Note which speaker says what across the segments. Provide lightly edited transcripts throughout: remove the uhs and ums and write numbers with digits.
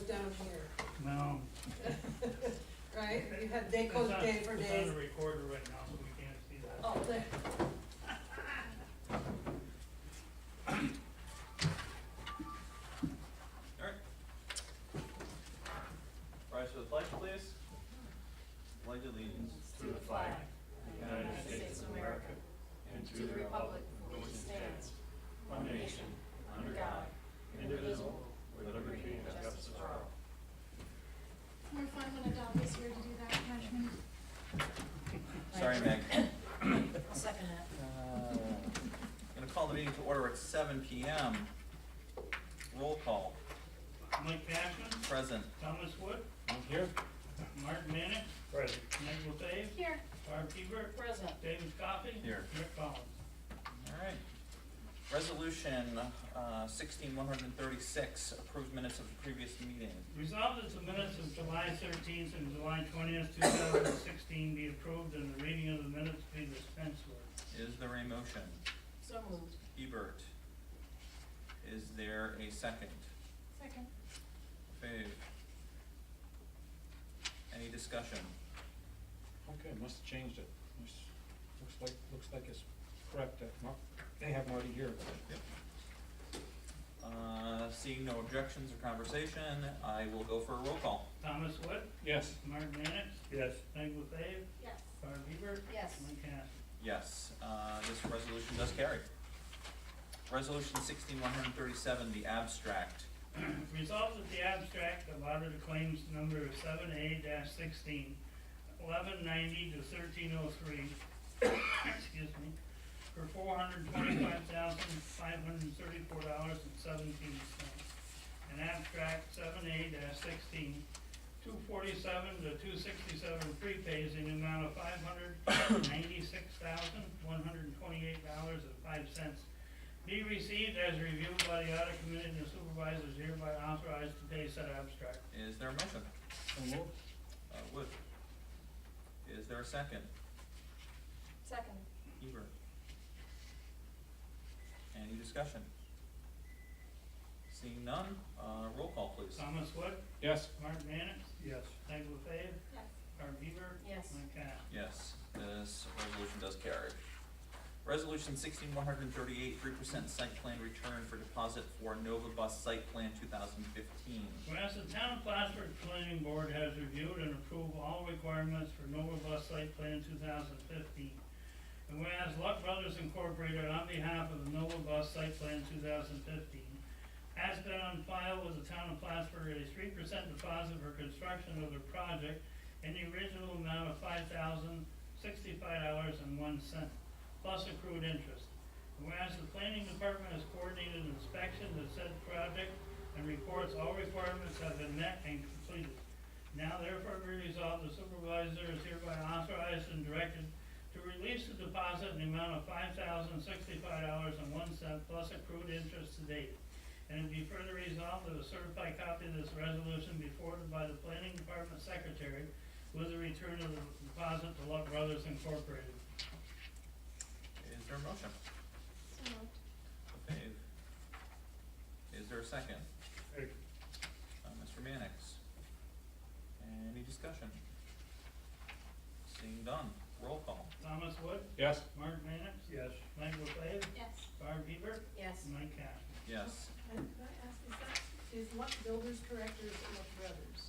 Speaker 1: down here,
Speaker 2: No.
Speaker 1: right? You had, they close day for
Speaker 2: It's
Speaker 1: days.
Speaker 2: on the recorder right now, so we can't see that.
Speaker 1: Oh, there.
Speaker 3: Alright. Rise to the pledge, please. Pledge allegiance.
Speaker 4: To the flag of the United States of America and to the republic for which it stands, one nation, under God, indivisible, with liberty and justice for all.
Speaker 5: More fun when a dog is here to do that, Cashman.
Speaker 3: Sorry, Meg.
Speaker 4: I'll second that.
Speaker 3: Gonna call the meeting to order at 7 p.m. Roll call.
Speaker 2: Mike Cashman,
Speaker 3: Present.
Speaker 2: Thomas Wood,
Speaker 3: Here.
Speaker 2: Martin Mannix,
Speaker 3: Present.
Speaker 2: Meg LeFave,
Speaker 5: Here.
Speaker 2: Barb Hebert,
Speaker 4: Present.
Speaker 2: David Coffey.
Speaker 3: Here.
Speaker 2: Rick Collins.
Speaker 3: Alright. Resolution 16-136, approved minutes of the previous meeting.
Speaker 2: Resolved that the minutes of July 13th and July 20th, 2016 be approved and the reading of the minutes be dispensed with.
Speaker 3: Is there a motion?
Speaker 4: So moved.
Speaker 3: Hebert. Is there a second?
Speaker 5: Second.
Speaker 3: Fave. Any discussion?
Speaker 6: Okay, must have changed it. Looks like it's correct, they have Marty here.
Speaker 3: Yep. Seeing no objections or conversation, I will go for a roll call.
Speaker 2: Thomas Wood,
Speaker 6: Yes.
Speaker 2: Martin Mannix. Yes. Meg LeFave,
Speaker 5: Yes.
Speaker 2: Barb Hebert.
Speaker 4: Yes.
Speaker 2: Mike Cashman.
Speaker 3: Yes, this resolution does carry. Resolution 16-137, the abstract.
Speaker 2: Resolved that the abstract of audited claims number 7A-16, 1190 to 1303, excuse me, for $425,534.17. And abstract 7A-16, 247 to 267 prepays in the amount of $596,128.05 be received as reviewed by the audit committee and the supervisors hereby authorized to pay said abstract.
Speaker 3: Is there a motion?
Speaker 6: So moved.
Speaker 3: Wood. Is there a second?
Speaker 4: Second.
Speaker 3: Hebert. Any discussion? Seeing none, roll call please.
Speaker 2: Thomas Wood,
Speaker 6: Yes.
Speaker 2: Martin Mannix. Yes. Meg LeFave,
Speaker 5: Yes.
Speaker 2: Barb Hebert.
Speaker 4: Yes.
Speaker 2: Mike Cash.
Speaker 3: Yes, this resolution does carry. Resolution 16-138, 3% site plan return for deposit for Nova Bus Site Plan 2015.
Speaker 2: Whereas the town of Plattsburgh Planning Board has reviewed and approved all requirements for Nova Bus Site Plan 2015. And whereas Luck Brothers Incorporated, on behalf of the Nova Bus Site Plan 2015, has been on file with the town of Plattsburgh a 3% deposit for construction of the project in the original amount of $5,065.01, plus accrued interest. And whereas the planning department has coordinated inspections of said project and reports all requirements have been met and completed. Now therefore be resolved, the supervisor is hereby authorized and directed to release the deposit in the amount of $5,065.01 plus accrued interest to date. And it be further resolved that a certified copy of this resolution be forwarded by the planning department secretary with the return of the deposit to Luck Brothers Incorporated.
Speaker 3: Is there a motion?
Speaker 5: So moved.
Speaker 3: Fave. Is there a second? Mr. Mannix. Any discussion? Seeing done, roll call.
Speaker 2: Thomas Wood,
Speaker 6: Yes.
Speaker 2: Martin Mannix. Yes. Meg LeFave,
Speaker 5: Yes.
Speaker 2: Barb Hebert,
Speaker 4: Yes.
Speaker 2: Mike Cash.
Speaker 3: Yes.
Speaker 1: And can I ask, is Luck Builders correct or is it Luck Brothers?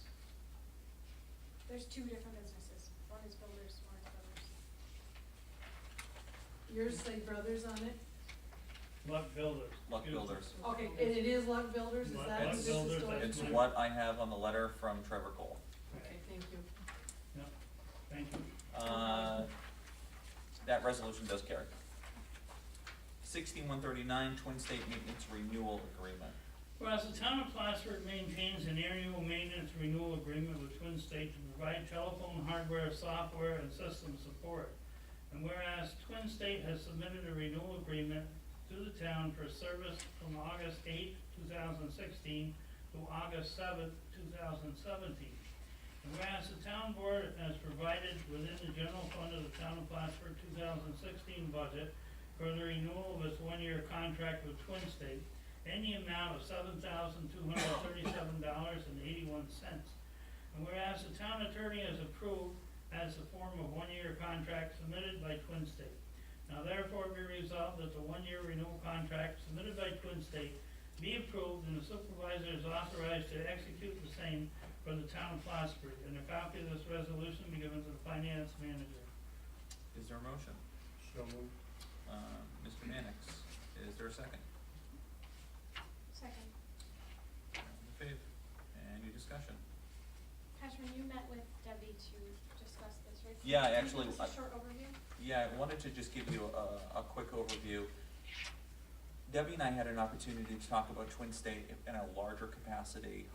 Speaker 5: There's two different businesses. One is Builders, one is Brothers.
Speaker 1: Yours say Brothers on it?
Speaker 2: Luck Builders.
Speaker 3: Luck
Speaker 2: Excuse me.
Speaker 3: Builders.
Speaker 1: Okay, and it is Luck Builders, is
Speaker 2: Luck
Speaker 1: that who this is
Speaker 2: Builders,
Speaker 1: going to?
Speaker 3: It's what I have on the letter from Trevor Cole.
Speaker 1: Okay, thank you.
Speaker 2: Yep, thank you.
Speaker 3: That resolution does carry. 16-139, Twin State Maintenance Renewal Agreement.
Speaker 2: Whereas the town of Plattsburgh maintains an annual maintenance renewal agreement with Twin State to provide telephone hardware, software, and system support. And whereas Twin State has submitted a renewal agreement to the town for service from August 8, 2016 to August 7, 2017. And whereas the town board has provided within the general fund of the town of Plattsburgh 2016 budget for the renewal of its one-year contract with Twin State, in the amount of $7,237.81. And whereas the town attorney has approved as the form of one-year contract submitted by Twin State. Now therefore be resolved that the one-year renewal contract submitted by Twin State be approved and the supervisor is authorized to execute the same for the town of Plattsburgh. And a copy of this resolution be given to the finance manager.
Speaker 3: Is there a motion?
Speaker 6: So moved.
Speaker 3: Mr. Mannix, is there a second?
Speaker 5: Second.
Speaker 3: Faith, any discussion?
Speaker 5: Patrick, you met with Debbie to discuss this, right?
Speaker 3: Yeah,
Speaker 5: Can you
Speaker 3: actually,
Speaker 5: give us a short overview?
Speaker 3: Yeah, I wanted to just give you a quick overview. Debbie and I had an opportunity to talk about Twin State in a larger capacity,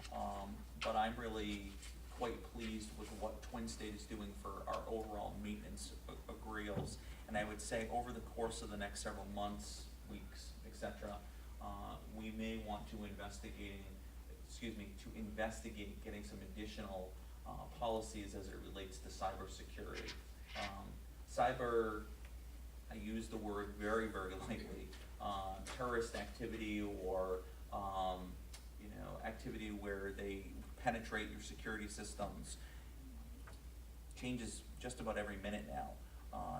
Speaker 3: but I'm really quite pleased with what Twin State is doing for our overall maintenance of grills. And I would say over the course of the next several months, weeks, etc., we may want to investigate getting some additional policies as it relates to cybersecurity. Cyber, I use the word very, very lightly, terrorist activity or, activity where they penetrate your security systems changes just about every minute now.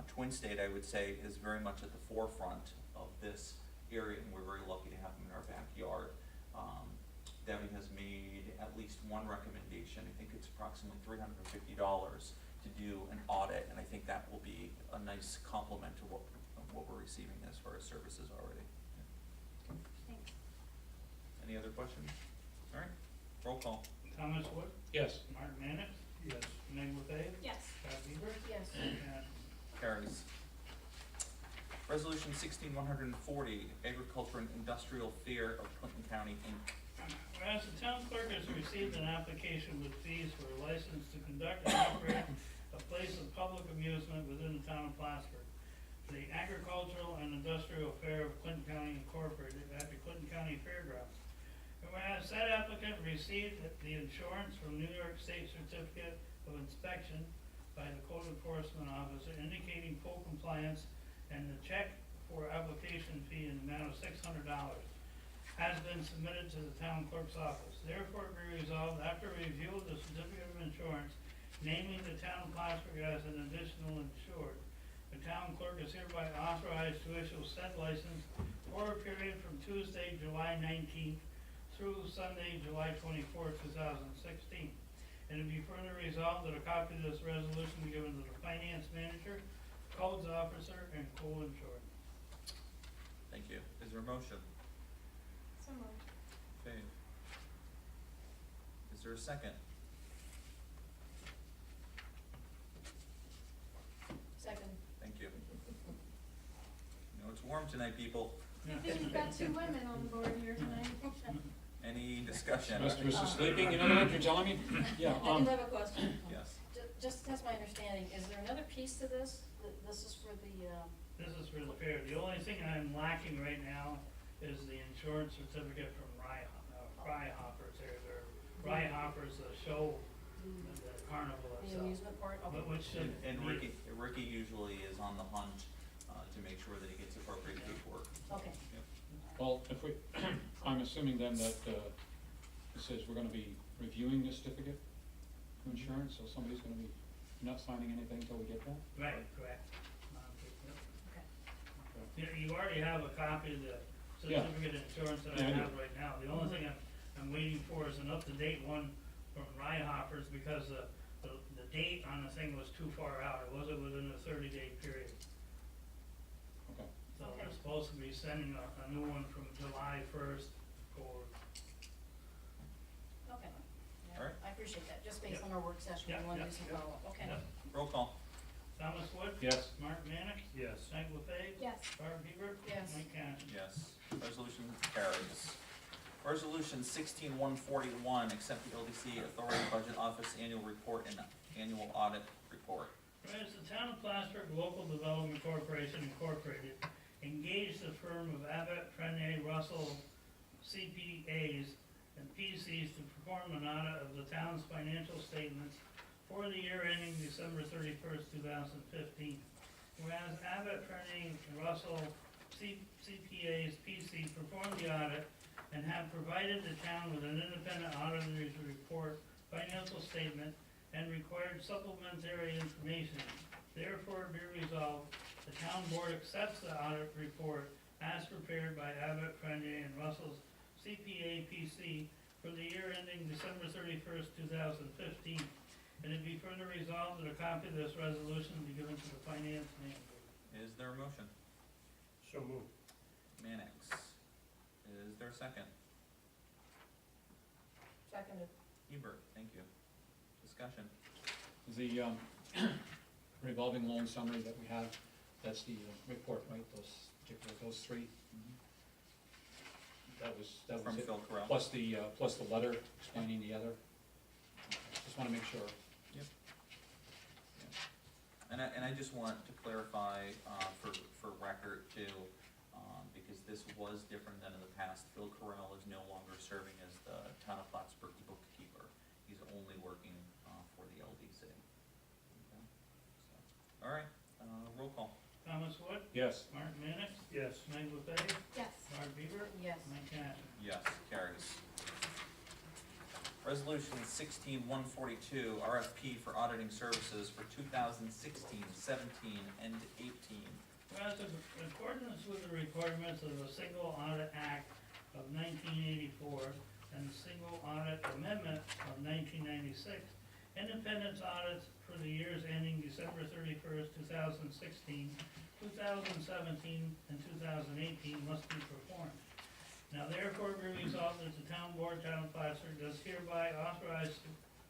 Speaker 3: Twin State, I would say, is very much at the forefront of this area, and we're very lucky to have them in our backyard. Debbie has made at least one recommendation. I think it's approximately $350 to do an audit, and I think that will be a nice complement to what we're receiving as far as services already.
Speaker 5: Thanks.
Speaker 3: Any other questions? All right, roll call.
Speaker 2: Thomas Wood,
Speaker 6: Yes.
Speaker 2: Martin Mannix,
Speaker 6: Yes.
Speaker 2: Meg Lepe,
Speaker 5: Yes.
Speaker 2: Pat Beaver,
Speaker 4: Yes.
Speaker 2: Mike Kavler.
Speaker 3: Carries. Resolution 16140, Agriculture and Industrial Fair of Clinton County, Inc.
Speaker 2: Whereas the town clerk has received an application with fees for a license to conduct and operate a place of public amusement within the town of Plattsburgh, the Agricultural and Industrial Fair of Clinton County Incorporated at the Clinton County Fairgrounds. And whereas said applicant received the insurance from New York State Certificate of Inspection by the Code Enforcement Officer indicating full compliance, and the check for application fee in the amount of $600 has been submitted to the town clerk's office. Therefore be resolved, after review of the certificate of insurance, naming the town of Plattsburgh as an additional insured, the town clerk is hereby authorized to issue said license for a period from Tuesday, July 19th through Sunday, July 24th, 2016. And to be further resolved that a copy of this resolution be given to the finance manager, codes officer, and co-insured.
Speaker 3: Thank you. Is there a motion?
Speaker 5: So moved.
Speaker 3: Faith. Is there a second?
Speaker 4: Second.
Speaker 3: Thank you. It's warm tonight, people.
Speaker 5: I think we've got two women on the board here tonight.
Speaker 3: Any discussion?
Speaker 6: Mistress is sleeping, you know what you're telling me? Yeah,
Speaker 4: I do have a question.
Speaker 3: Yes.
Speaker 4: Just as my understanding, is there another piece to this? This is for the,
Speaker 2: This is for the fair. The only thing I'm lacking right now is the insurance certificate from Fryhoppers. They're Fryhoppers, the show, the carnival
Speaker 4: the
Speaker 2: itself.
Speaker 4: amusement part?
Speaker 2: But
Speaker 4: Okay.
Speaker 2: which should
Speaker 3: And
Speaker 2: be-
Speaker 3: Ricky usually is on the hunt to make sure that he gets appropriate paperwork.
Speaker 4: Okay.
Speaker 3: Yep.
Speaker 6: well, if we, I'm assuming then that, it says we're gonna be reviewing this certificate of insurance, so somebody's gonna be not signing anything until we get that?
Speaker 2: Right, correct.
Speaker 4: Okay.
Speaker 6: Okay.
Speaker 2: You already have a copy of the
Speaker 6: Yeah.
Speaker 2: certificate of insurance that I
Speaker 6: Yeah, I do.
Speaker 2: have right now. The only thing I'm waiting for is an up-to-date one from Fryhoppers because the date on the thing was too far out. It wasn't within a 30-day period.
Speaker 6: Okay.
Speaker 2: So
Speaker 4: Okay.
Speaker 2: they're supposed to be sending a new one from July 1st forward.
Speaker 4: Okay. Yeah,
Speaker 3: All right.
Speaker 4: I appreciate that, just based
Speaker 2: Yep.
Speaker 4: on our work session, we
Speaker 2: Yep,
Speaker 4: wanna
Speaker 2: yep,
Speaker 4: do some
Speaker 2: yep.
Speaker 4: follow-up, okay?
Speaker 2: Yep.
Speaker 3: Roll call.
Speaker 2: Thomas Wood?
Speaker 6: Yes.
Speaker 2: Mark Mannix?
Speaker 6: Yes.
Speaker 2: Meg Lepe?
Speaker 5: Yes.
Speaker 2: Barb Heber?
Speaker 4: Yes.
Speaker 2: Mike Kavler?
Speaker 3: Yes. Resolution carries. Resolution 16141, accept the LDC Authority Budget Office Annual Report and Annual Audit Report.
Speaker 2: Whereas the town of Plattsburgh Local Development Corporation Incorporated engaged the firm of Abbott, Frenier, Russell, CPAs, and PCs to perform an audit of the town's financial statements for the year ending December 31st, 2015. Whereas Abbott, Frenier, and Russell, CPAs, PC performed the audit and have provided the town with an independent auditor's report, financial statement, and required supplementary information. Therefore be resolved, the town board accepts the audit report as prepared by Abbott, Frenier, and Russell's CPA PC for the year ending December 31st, 2015. And it be further resolved that a copy of this resolution be given to the finance manager.
Speaker 3: Is there a motion?
Speaker 4: So moved.
Speaker 3: Mannix. Is there a second?
Speaker 1: Seconded.
Speaker 3: Hebert, thank you. Discussion.
Speaker 6: The revolving loan summary that we have, that's the report, right, those three? That was
Speaker 3: From
Speaker 6: it.
Speaker 3: Phil Carell.
Speaker 6: Plus the letter explaining the other. Just wanna make sure.
Speaker 3: And I just want to clarify, for record too, because this was different than in the past. Phil Carell is no longer serving as the town of Plattsburgh bookkeeper. He's only working, for the LDC. Okay. So, all right, roll call.
Speaker 2: Thomas Wood,
Speaker 6: Yes.
Speaker 2: Mark Mannix,
Speaker 4: Yes.
Speaker 2: Meg Lefebvre,
Speaker 5: Yes.
Speaker 2: Barb Beaver,
Speaker 1: Yes.
Speaker 2: Mike Kastner.
Speaker 3: Yes, carries. Resolution 16142, RFP for auditing services for 2016, 17, and 18.
Speaker 2: Whereas in accordance with the requirements of the Single Audit Act of 1984 and the Single Audit Amendment of 1996, independence audits for the years ending December 31st, 2016, 2017, and 2018 must be performed. Now therefore be resolved that the town board, town of Plattsburgh, does hereby authorize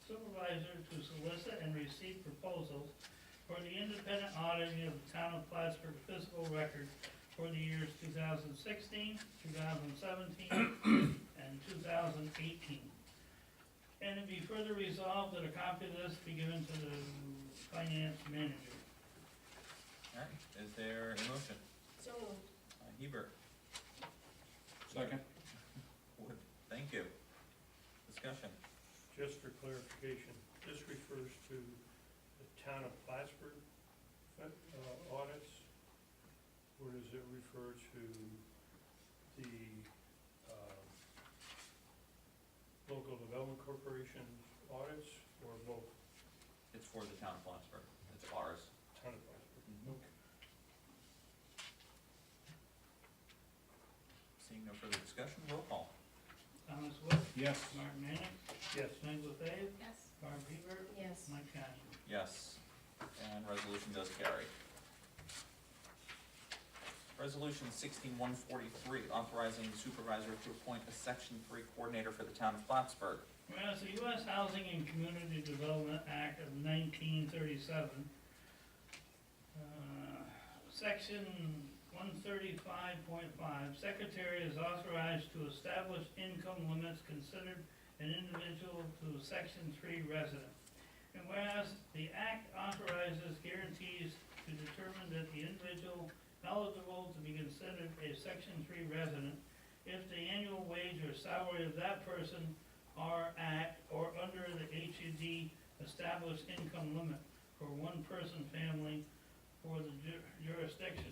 Speaker 2: supervisor to solicit and receive proposals for the independent auditing of the town of Plattsburgh physical record for the years 2016, 2017, and 2018. And it be further resolved that a copy of this be given to the finance manager.
Speaker 3: All right, is there a motion?
Speaker 1: So moved.
Speaker 3: Hebert.
Speaker 6: Second?
Speaker 3: Wood, thank you. Discussion.
Speaker 4: Just for clarification, this refers to the town of Plattsburgh audits, or does it refer to the local development corporation audits, or both?
Speaker 3: It's for the town of Plattsburgh. It's ours.
Speaker 4: Town of Plattsburgh. Okay.
Speaker 3: Seeing no further discussion, roll call.
Speaker 2: Thomas Wood,
Speaker 6: Yes.
Speaker 2: Mark Mannix,
Speaker 4: Yes.
Speaker 2: Meg Lefebvre,
Speaker 5: Yes.
Speaker 2: Barb Beaver,
Speaker 1: Yes.
Speaker 2: Mike Kastner.
Speaker 3: Yes, and resolution does carry. Resolution 16143, authorizing the supervisor to appoint a section 3 coordinator for the town of Plattsburgh.
Speaker 2: Whereas the U.S. Housing and Community Development Act of 1937, Section 135.5, Secretary is authorized to establish income limits considered an individual to Section 3 resident. And whereas the Act authorizes guarantees to determine that the individual eligible to be considered a Section 3 resident if the annual wage or salary of that person are at or under the HUD established income limit for one-person family for the jurisdiction.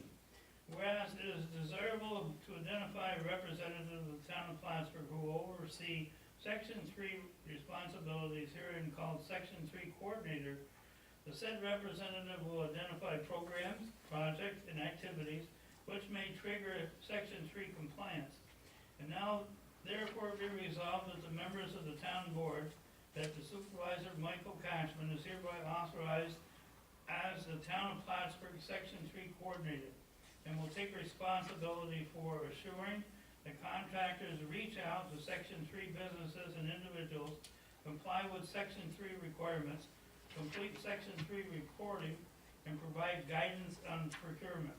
Speaker 2: Whereas it is desirable to identify a representative of the town of Plattsburgh who will oversee Section 3 responsibilities, herein called Section 3 coordinator, the said representative will identify programs, projects, and activities which may trigger Section 3 compliance. And now therefore be resolved that the members of the town board, that the supervisor Michael Cashman is hereby authorized as the town of Plattsburgh Section 3 coordinator, and will take responsibility for assuring that contractors reach out to Section 3 businesses and individuals, comply with Section 3 requirements, complete Section 3 reporting, and provide guidance on procurement.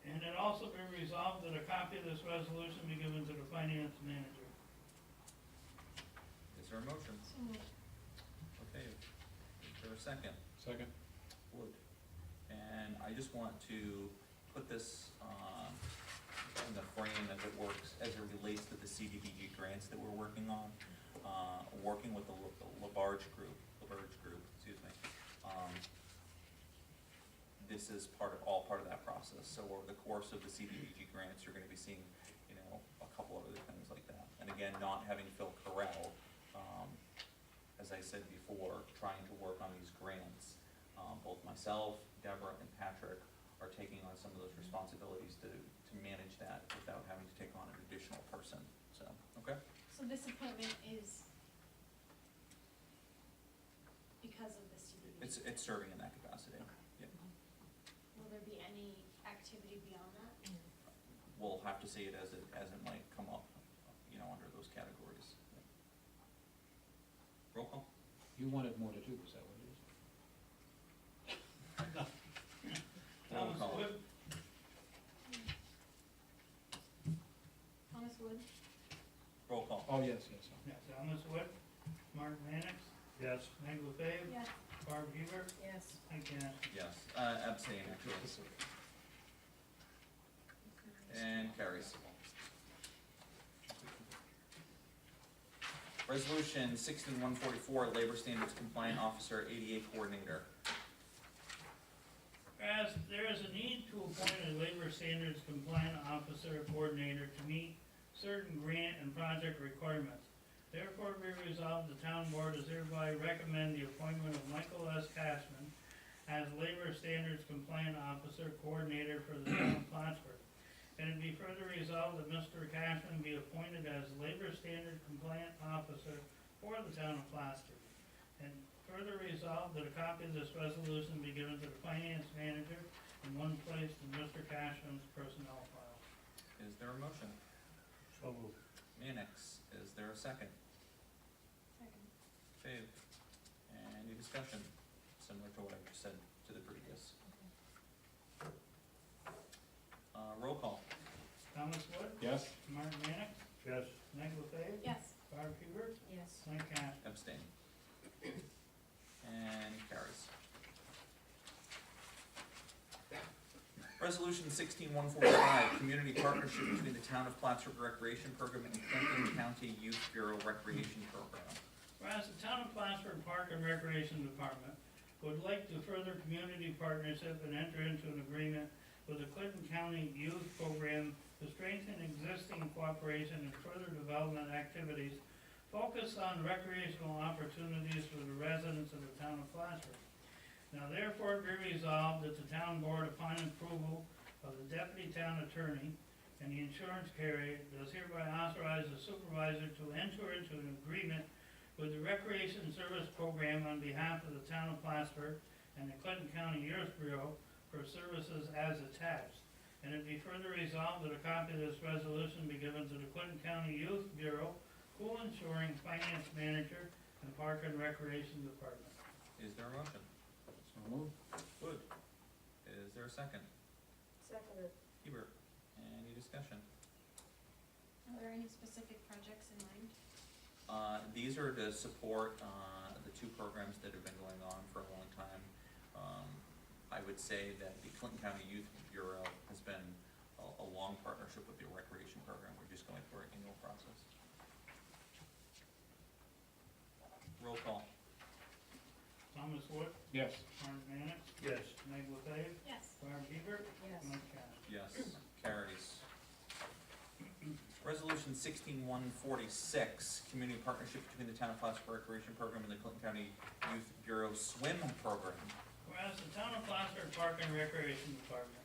Speaker 2: And it also be resolved that a copy of this resolution be given to the finance manager.
Speaker 3: Is there a motion?
Speaker 5: So moved.
Speaker 3: Okay, is there a second?
Speaker 6: Second?
Speaker 3: Wood. And I just want to put this, in the frame as it works, as it relates to the CDBG grants that we're working on, working with the LaBarge Group, excuse me. This is all part of that process. So over the course of the CDBG grants, you're gonna be seeing, a couple of other things like that. And again, not having Phil Carrell, as I said before, trying to work on these grants. Both myself, Deborah, and Patrick are taking on some of those responsibilities to manage that without having to take on an additional person, so, okay?
Speaker 5: So this appointment is because of the CDBG?
Speaker 3: It's serving in that capacity, yeah.
Speaker 5: Will there be any activity beyond that?
Speaker 3: We'll have to see it as it might come up, under those categories. Roll call?
Speaker 6: You wanted more to do, is that what it is?
Speaker 3: Roll
Speaker 2: Thomas
Speaker 3: call.
Speaker 2: Wood,
Speaker 5: Thomas Wood?
Speaker 3: Roll call.
Speaker 6: Oh, yes, yes.
Speaker 2: yeah, Thomas Wood, Mark Mannix,
Speaker 4: Yes.
Speaker 2: Meg LaFave,
Speaker 5: Yes.
Speaker 2: Barb Hebert,
Speaker 1: Yes.
Speaker 2: Mike Kane.
Speaker 3: Yes, abstain actually. And carries. Resolution 16144, Labor Standards Compliant Officer, ADA Coordinator.
Speaker 2: Whereas there is a need to appoint a labor standards compliant officer coordinator to meet certain grant and project requirements. Therefore, be resolved, the town board does hereby recommend the appointment of Michael S. Cashman as labor standards compliant officer coordinator for the town of Plattsburgh. And it be further resolved that Mr. Cashman be appointed as labor standard compliant officer for the town of Plattsburgh. And further resolved that a copy of this resolution be given to the finance manager and one placed in Mr. Cashman's personnel file.
Speaker 3: Is there a motion?
Speaker 4: So moved.
Speaker 3: Mannix, is there a second?
Speaker 5: Second.
Speaker 3: Fave, any discussion, similar to what I just said to the previous? Roll call.
Speaker 2: Thomas Wood,
Speaker 6: Yes?
Speaker 2: Mark Mannix,
Speaker 4: Yes.
Speaker 2: Meg LaFave,
Speaker 5: Yes.
Speaker 2: Barb Hebert,
Speaker 1: Yes.
Speaker 2: Mike Cash.
Speaker 3: Abstain. And carries. Resolution 16145, Community Partnership between the Town of Plattsburgh Recreation Program and Clinton County Youth Bureau Recreation Program.
Speaker 2: Whereas the town of Plattsburgh Park and Recreation Department would like to further community partnership and enter into an agreement with the Clinton County Youth Program to strengthen existing cooperation and further development activities focused on recreational opportunities for the residents of the town of Plattsburgh. Now therefore be resolved that the town board, upon approval of the deputy town attorney and the insurance carrier, does hereby authorize the supervisor to enter into an agreement with the Recreation Service Program on behalf of the town of Plattsburgh and the Clinton County Youth Bureau for services as attached. And it be further resolved that a copy of this resolution be given to the Clinton County Youth Bureau, pool insuring finance manager, and Park and Recreation Department.
Speaker 3: Is there a motion?
Speaker 6: So moved.
Speaker 3: Wood. Is there a second?
Speaker 1: Seconded.
Speaker 3: Hebert, any discussion?
Speaker 5: Are there any specific projects in mind?
Speaker 3: These are to support, the two programs that have been going on for a long time. I would say that the Clinton County Youth Bureau has been a long partnership with the recreation program. We're just going through our annual process. Roll call.
Speaker 2: Thomas Wood,
Speaker 6: Yes.
Speaker 2: Mark Mannix,
Speaker 4: Yes.
Speaker 2: Meg LaFave,
Speaker 5: Yes.
Speaker 2: Barb Hebert,
Speaker 1: Yes.
Speaker 2: Mike Cash.
Speaker 3: Yes, carries. Resolution 16146, Community Partnership between the Town of Plattsburgh Recreation Program and the Clinton County Youth Bureau Swim Program.
Speaker 2: Whereas the town of Plattsburgh Park and Recreation Department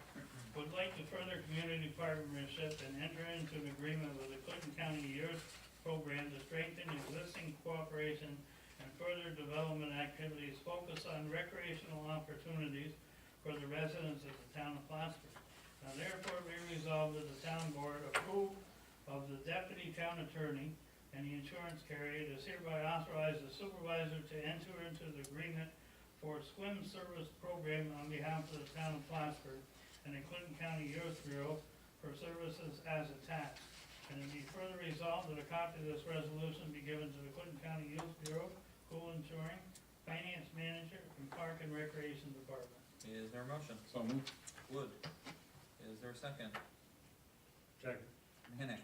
Speaker 2: would like to further community partnership and enter into an agreement with the Clinton County Youth Program to strengthen existing cooperation and further development activities focused on recreational opportunities for the residents of the town of Plattsburgh. Now therefore be resolved that the town board approve of the deputy town attorney and the insurance carrier does hereby authorize the supervisor to enter into the agreement for swim service program on behalf of the town of Plattsburgh and the Clinton County Youth Bureau for services as attached. And it be further resolved that a copy of this resolution be given to the Clinton County Youth Bureau, pool insuring, finance manager, and Park and Recreation Department.
Speaker 3: Is there a motion?
Speaker 6: So moved.
Speaker 3: Wood. Is there a second?
Speaker 4: Second.
Speaker 3: Mannix.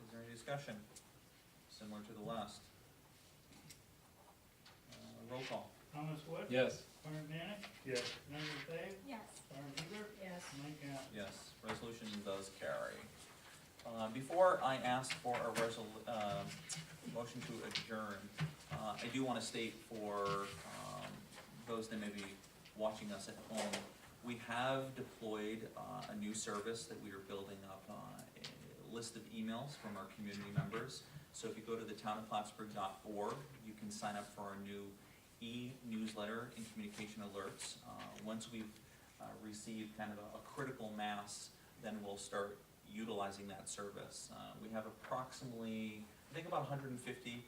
Speaker 3: Is there any discussion? Similar to the last. Roll call.
Speaker 2: Thomas Wood?
Speaker 6: Yes.
Speaker 2: Mark Mannix?
Speaker 4: Yes.
Speaker 2: Meg LaFave?
Speaker 5: Yes.
Speaker 2: Barb Hebert?
Speaker 1: Yes.
Speaker 2: Mike Cash.
Speaker 3: Yes, resolution does carry. Before I ask for a motion to adjourn, I do wanna state for, those that may be watching us at home, we have deployed, a new service that we are building up, a list of emails from our community members. So if you go to the townofplattsburgh.org, you can sign up for our new e-newsletter and communication alerts. Once we've received kind of a critical mass, then we'll start utilizing that service. We have approximately, I think about 150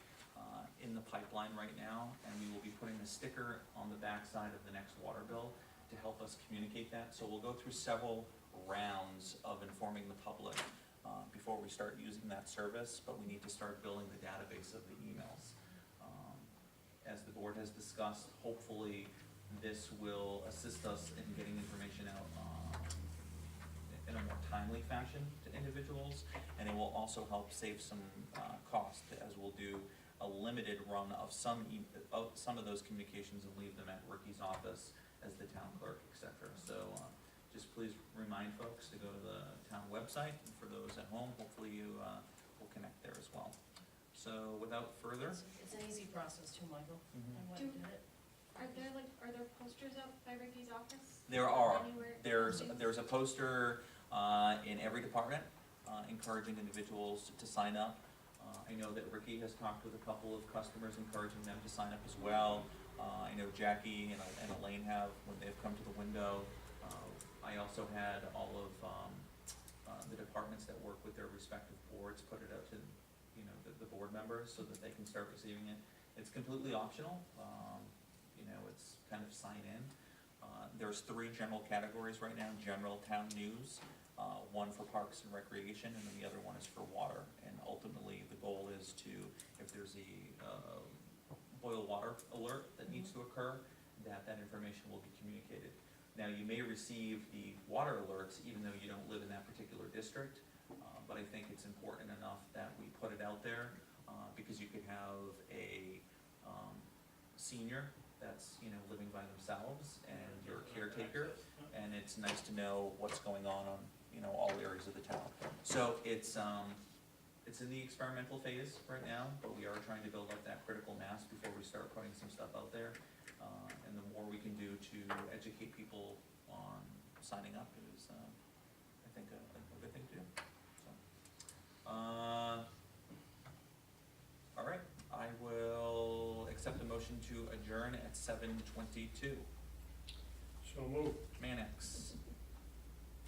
Speaker 3: in the pipeline right now, and we will be putting a sticker on the backside of the next water bill to help us communicate that. So we'll go through several rounds of informing the public before we start using that service, but we need to start building the database of the emails. As the board has discussed, hopefully this will assist us in getting information out in a more timely fashion to individuals, and it will also help save some cost, as we'll do a limited run of some of those communications and leave them at Ricky's office as the town clerk, etc. So just please remind folks to go to the town website, and for those at home, hopefully you will connect there as well. So without further.
Speaker 4: It's an easy process too, Michael.
Speaker 3: Mhm.
Speaker 4: I went and did it.
Speaker 5: Are there posters up by Ricky's office?
Speaker 3: There are.
Speaker 5: Anywhere?
Speaker 3: There's a poster in every department encouraging individuals to sign up. I know that Ricky has talked with a couple of customers, encouraging them to sign up as well. I know Jackie and Elaine have when they've come to the window. I also had all of the departments that work with their respective boards put it out to the board members so that they can start receiving it. It's completely optional. It's kind of sign in. There's 3 general categories right now: general town news, one for parks and recreation, and then the other one is for water. And ultimately, the goal is to, if there's a boil water alert that needs to occur, that information will be communicated. Now, you may receive the water alerts even though you don't live in that particular district, but I think it's important enough that we put it out there, because you could have a senior that's living by themselves and you're a caretaker, and it's nice to know what's going on all areas of the town. So it's in the experimental phase right now, but we are trying to build up that critical mass before we start putting some stuff out there. And the more we can do to educate people on signing up is, I think, a good thing to do. So, all right, I will accept a motion to adjourn at 7:22.
Speaker 7: So moved.
Speaker 3: Mannix,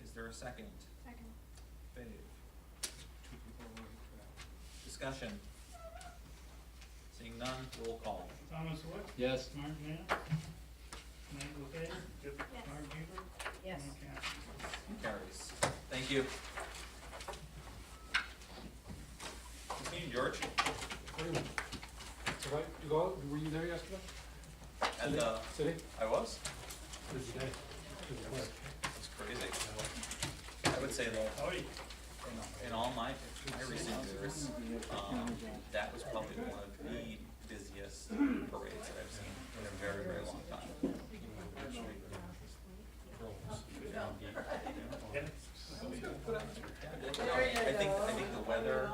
Speaker 3: is there a second?
Speaker 5: Second.
Speaker 3: Fave,
Speaker 6: 2 people are waiting for that.
Speaker 3: discussion. Seeing none, roll call.
Speaker 2: Thomas Wood?
Speaker 6: Yes.
Speaker 2: Mark Mann? Mike LeFave?
Speaker 5: Yes.
Speaker 2: Mark Huber?
Speaker 4: Yes.
Speaker 2: Mike Kavler?
Speaker 3: Carries. Thank you. Continue, George.
Speaker 6: Wait a minute. So were you there yesterday?
Speaker 3: And,
Speaker 6: City?
Speaker 3: I was?
Speaker 7: Busy day. Busy work.
Speaker 3: It's crazy. I would say that
Speaker 2: Howdy.
Speaker 3: in all my recent years, that was probably one of the busiest parades that I've seen in a very, very long time. I think the weather,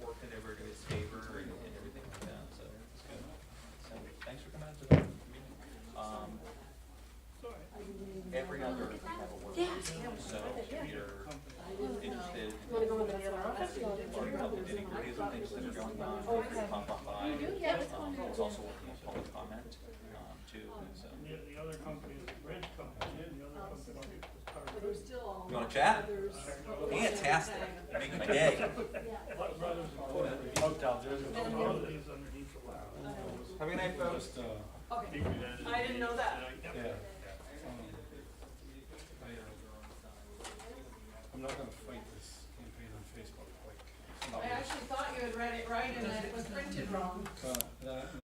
Speaker 3: worked in everybody's favor and everything like that, so it's good. So, thanks for coming out to the meeting. Every other have a work meeting, so if you're interested, or you know the nitty-gritties of things that are going on, you can pop up by. It's also working on public comment, too, so.
Speaker 2: The other company is the bridge company, and the other company is Carter.
Speaker 3: You wanna chat? Fantastic, making my day.
Speaker 2: What brothers are going?
Speaker 7: Hotel, there's a
Speaker 2: All of these underneath the ladder.
Speaker 3: Have a good night, folks.
Speaker 6: Just,
Speaker 1: I didn't know that.
Speaker 6: yeah. I'm not gonna fight this campaign on Facebook like.
Speaker 1: I actually thought you had read it right and it was printed wrong.
Speaker 6: That